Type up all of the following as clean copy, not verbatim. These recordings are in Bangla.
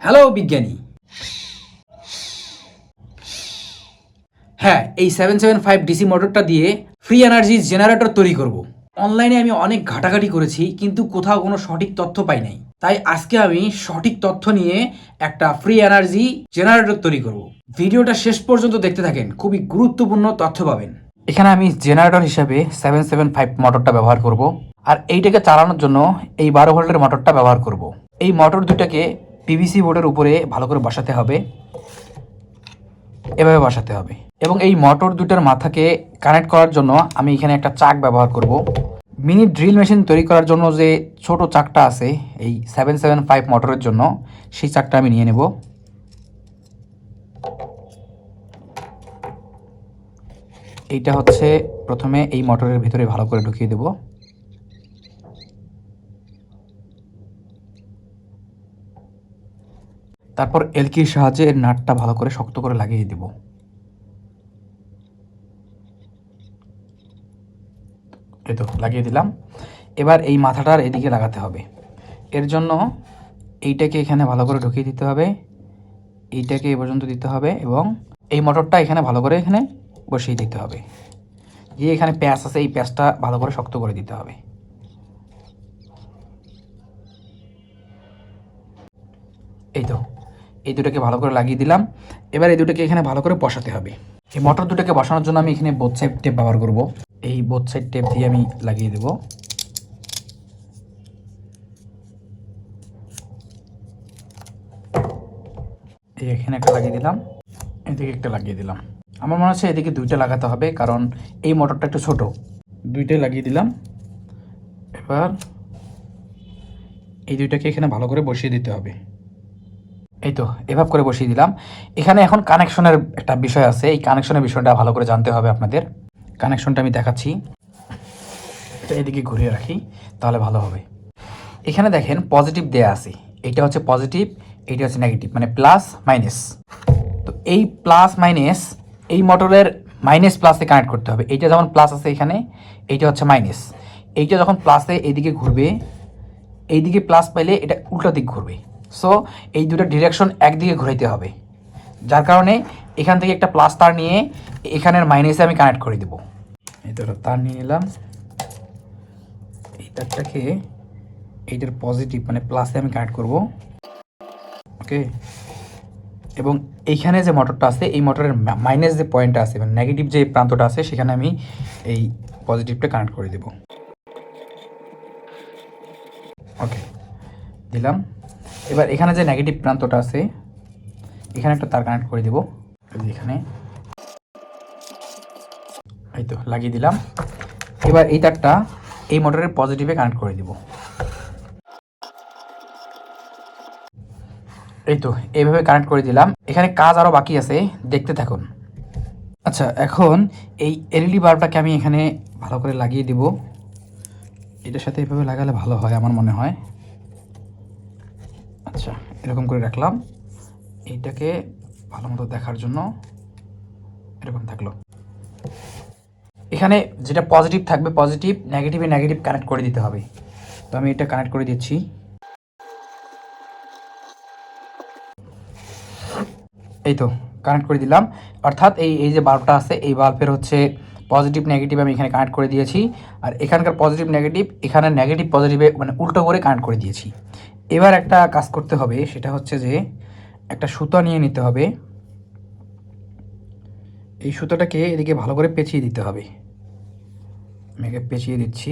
হ্যালো বিজ্ঞানী। হ্যাঁ, এই 775 ডিসি মোটরটা দিয়ে ফ্রি এনার্জি জেনারেটর তৈরি করব। অনলাইনে আমি অনেক ঘাটাঘাটি করেছি, কিন্তু কোথাও কোনো সঠিক তথ্য পাই নাই। তাই আজকে আমি সঠিক তথ্য নিয়ে একটা ফ্রি এনার্জি জেনারেটর তৈরি করব। ভিডিওটা শেষ পর্যন্ত দেখতে থাকেন, খুবই গুরুত্বপূর্ণ তথ্য পাবেন। এখানে আমি জেনারেটর হিসেবে 775 মোটরটা ব্যবহার করব, আর এইটাকে চালানোর জন্য এই 12 ভোল্টের মোটরটা ব্যবহার করব। এই মোটর দুটাকে পিভিসি বোর্ডের উপরে ভালো করে বসাতে হবে, এভাবে বসাতে হবে। এবং এই মোটর দুটার মাথাকে কানেক্ট করার জন্য আমি এখানে একটা চাক ব্যবহার করব। মিনি ড্রিল মেশিন তৈরি করার জন্য যে ছোট চাকটা আছে এই 775 মোটরের জন্য, সেই চাকটা আমি নিয়ে নেব। এইটা হচ্ছে প্রথমে এই মোটরের ভিতরে ভালো করে ঢুকিয়ে দেব। তারপর এলকির সাহায্যে এর নাটটা ভালো করে শক্ত করে লাগিয়ে দেব। এই তো লাগিয়ে দিলাম। এবার এই মাথাটার এদিকে লাগাতে হবে। এর জন্য এইটাকে এখানে ভালো করে ঢুকিয়ে দিতে হবে, এইটাকে এ পর্যন্ত দিতে হবে, এবং এই মোটরটা এখানে ভালো করে এখানে বসিয়ে দিতে হবে। যে এখানে প্যাঁচ আছে, এই প্যাঁচটা ভালো করে শক্ত করে দিতে হবে। এই তো এই দুটোকে ভালো করে লাগিয়ে দিলাম। এবার এই দুটোকে এখানে ভালো করে বসাতে হবে। এই মোটর দুটোকে বসানোর জন্য আমি এখানে বোথ সাইড টেপ ব্যবহার করব। এই বোথ সাইড টেপ দিয়ে আমি লাগিয়ে দেব। এই এখানে একটা লাগিয়ে দিলাম, এদিকে একটা লাগিয়ে দিলাম। আমার মনে হচ্ছে এদিকে দুইটা লাগাতে হবে, কারণ এই মোটরটা একটু ছোট। দুইটাই লাগিয়ে দিলাম। এবার এই দুইটাকে এখানে ভালো করে বসিয়ে দিতে হবে। এই তো এভাবে করে বসিয়ে দিলাম। এখানে এখন কানেকশনের একটা বিষয় আছে, এই কানেকশনের বিষয়টা ভালো করে জানতে হবে আপনাদের। কানেকশনটা আমি দেখাচ্ছি, এটা এদিকে ঘুরিয়ে রাখি, তাহলে ভালো হবে। এখানে দেখেন পজিটিভ দেয়া আছে, এইটা হচ্ছে পজিটিভ, এইটা হচ্ছে নেগেটিভ, মানে প্লাস মাইনাস। তো এই প্লাস মাইনাস এই মোটরের মাইনাস প্লাসে কানেক্ট করতে হবে। এইটা যেমন প্লাস আছে এখানে, এইটা হচ্ছে মাইনাস। এইটা যখন প্লাসে এইদিকে ঘুরবে, এইদিকে প্লাস পাইলে এটা উল্টো দিক ঘুরবে। সো এই দুটো ডিরেকশন একদিকে ঘুরাইতে হবে, যার কারণে এখান থেকে একটা প্লাস তার নিয়ে এখানের মাইনাসে আমি কানেক্ট করে দেবো। এই দুটো তার নিয়ে নিলাম, এই তারটাকে এইটার পজিটিভ মানে প্লাসে আমি কানেক্ট করব। ওকে, এবং এইখানে যে মোটরটা আছে, এই মোটরের মাইনাস যে পয়েন্টটা আছে মানে নেগেটিভ যে প্রান্তটা আছে, সেখানে আমি এই পজিটিভটা কানেক্ট করে দেব। ওকে, দিলাম। এবার এখানে যে নেগেটিভ প্রান্তটা আছে, এখানে একটা তার কানেক্ট করে দেব। এখানে এই তো লাগিয়ে দিলাম। এবার এই তারটা এই মোটরের পজিটিভে কানেক্ট করে দেব। এই তো এইভাবে কানেক্ট করে দিলাম। এখানে কাজ আরও বাকি আছে, দেখতে থাকুন। আচ্ছা, এখন এই এলইডি বাল্বটাকে আমি এখানে ভালো করে লাগিয়ে দিব। এটার সাথে এভাবে লাগালে ভালো হয় আমার মনে হয়। আচ্ছা, এরকম করে রাখলাম। এইটাকে ভালো মতো দেখার জন্য এরকম থাকলো। এখানে যেটা পজিটিভ থাকবে পজিটিভ, নেগেটিভে নেগেটিভ কানেক্ট করে দিতে হবে। তো আমি এটা কানেক্ট করে দিচ্ছি। এই তো কানেক্ট করে দিলাম। অর্থাৎ এই যে বাল্বটা আছে, এই বাল্বের হচ্ছে পজিটিভ নেগেটিভ আমি এখানে কানেক্ট করে দিয়েছি, আর এখানকার পজিটিভ নেগেটিভ এখানে নেগেটিভ পজিটিভে মানে উল্টো করে কানেক্ট করে দিয়েছি। এবার একটা কাজ করতে হবে, সেটা হচ্ছে যে একটা সুতা নিয়ে নিতে হবে। এই সুতাটাকে এদিকে ভালো করে পেঁচিয়ে দিতে হবে। আমি একে পেঁচিয়ে দিচ্ছি।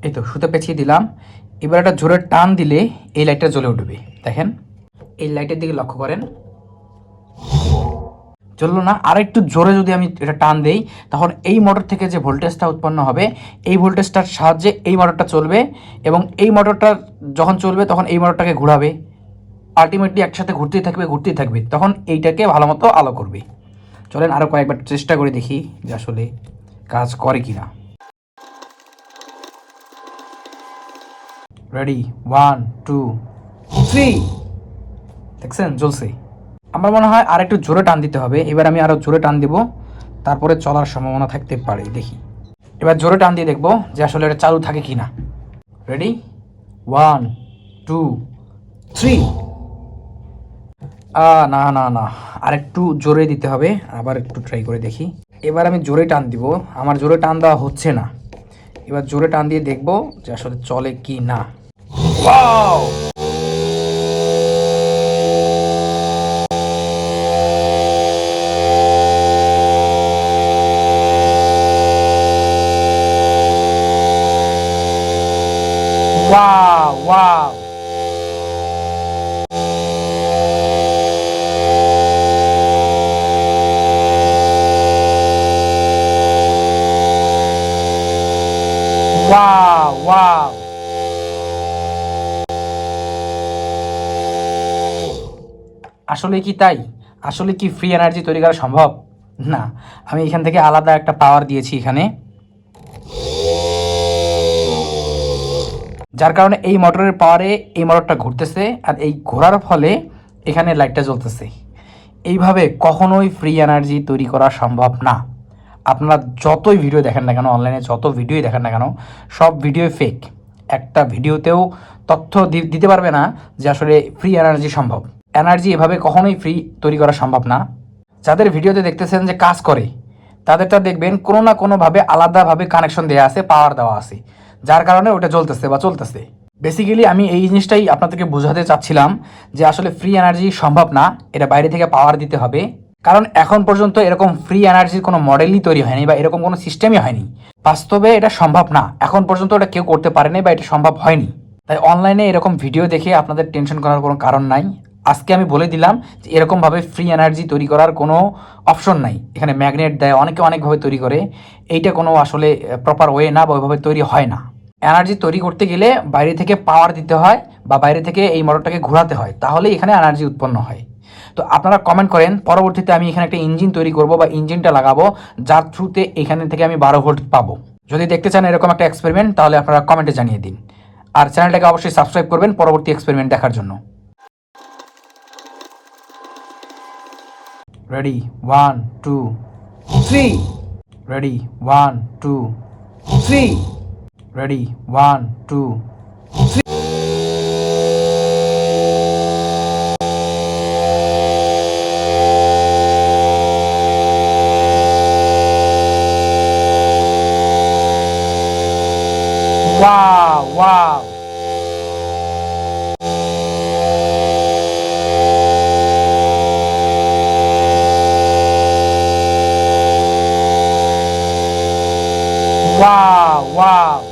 এই তো সুতা পেঁচিয়ে দিলাম। এবার একটা জোরে টান দিলে এই লাইটটা জ্বলে উঠবে। দেখেন, এই লাইটের দিকে লক্ষ্য করেন, জ্বললো না? আর একটু জোরে যদি আমি এটা টান দেই, তখন এই মোটর থেকে যে ভোল্টেজটা উৎপন্ন হবে, এই ভোল্টেজটার সাহায্যে এই মোটরটা চলবে, এবং এই মোটরটা যখন চলবে তখন এই মোটরটাকে ঘোরাবে। আলটিমেটলি একসাথে ঘুরতেই থাকবে, তখন এইটাকে ভালো মতো আলো করবে। চলেন আরও কয়েকবার চেষ্টা করে দেখি যে আসলে কাজ করে কি না। রেডি, 1 2 3। দেখছেন জ্বলছে। আমার মনে হয় আর একটু জোরে টান দিতে হবে। এবার আমি আরও জোরে টান দেব, তারপরে চলার সম্ভাবনা থাকতে পারে। দেখি, এবার জোরে টান দিয়ে দেখবো যে আসলে এটা চালু থাকে কি না। রেডি, 1 2 3। না না না, আর একটু জোরে দিতে হবে, আবার একটু ট্রাই করে দেখি। এবার আমি জোরে টান দিব, আমার জোরে টান দেওয়া হচ্ছে না। এবার জোরে টান দিয়ে দেখবো যে আসলে চলে কি না। Wow! Wow wow! Wow wow! আসলে কি তাই? আসলে কি ফ্রি এনার্জি তৈরি করা সম্ভব? না, আমি এখান থেকে আলাদা একটা পাওয়ার দিয়েছি এখানে, যার কারণে এই মোটরের পাওয়ারে এই মোটরটা ঘুরতেছে, আর এই ঘোরার ফলে এখানে লাইটটা জ্বলতেছে। এইভাবে কখনোই ফ্রি এনার্জি তৈরি করা সম্ভব না। আপনারা যতই ভিডিও দেখেন না কেন, অনলাইনে যত ভিডিওই দেখেন না কেন, সব ভিডিওই ফেক। একটা ভিডিওতেও তথ্য দিতে পারবে না যে আসলে ফ্রি এনার্জি সম্ভব। এনার্জি এভাবে কখনোই ফ্রি তৈরি করা সম্ভব না। যাদের ভিডিওতে দেখতেছেন যে কাজ করে, তাদেরটা দেখবেন কোনো না কোনোভাবে আলাদাভাবে কানেকশন দেওয়া আছে, পাওয়ার দেওয়া আছে, যার কারণে ওটা জ্বলতেছে বা চলতেছে। বেসিক্যালি আমি এই জিনিসটাই আপনাদেরকে বোঝাতে চাচ্ছিলাম যে আসলে ফ্রি এনার্জি সম্ভব না, এটা বাইরে থেকে পাওয়ার দিতে হবে। কারণ এখন পর্যন্ত এরকম ফ্রি এনার্জির কোনো মডেলই তৈরি হয়নি বা এরকম কোনো সিস্টেমই হয়নি। বাস্তবে এটা সম্ভব না, এখন পর্যন্ত এটা কেউ করতে পারেনি বা এটা সম্ভব হয়নি। তাই অনলাইনে এরকম ভিডিও দেখে আপনাদের টেনশন করার কোনো কারণ নাই। আজকে আমি বলে দিলাম যে এরকমভাবে ফ্রি এনার্জি তৈরি করার কোনো অপশন নাই। এখানে ম্যাগনেট দেয়, অনেকে অনেকভাবে তৈরি করে, এইটা কোনো আসলে প্রপার ওয়ে না বা ওইভাবে তৈরি হয় না। এনার্জি তৈরি করতে গেলে বাইরে থেকে পাওয়ার দিতে হয় বা বাইরে থেকে এই মোটরটাকে ঘোরাতে হয়, তাহলেই এখানে এনার্জি উৎপন্ন হয়। তো আপনারা কমেন্ট করেন, পরবর্তীতে আমি এখানে একটা ইঞ্জিন তৈরি করব বা ইঞ্জিনটা লাগাবো, যার থ্রুতে এখানে থেকে আমি 12 ভোল্ট পাবো। যদি দেখতে চান এরকম একটা এক্সপেরিমেন্ট, তাহলে আপনারা কমেন্টে জানিয়ে দিন। আর চ্যানেলটাকে অবশ্যই সাবস্ক্রাইব করবেন পরবর্তী এক্সপেরিমেন্ট দেখার জন্য। Ready, 1 2 3। Ready, 1 2 3। Ready, 1 2 3। Wow wow! Wow wow!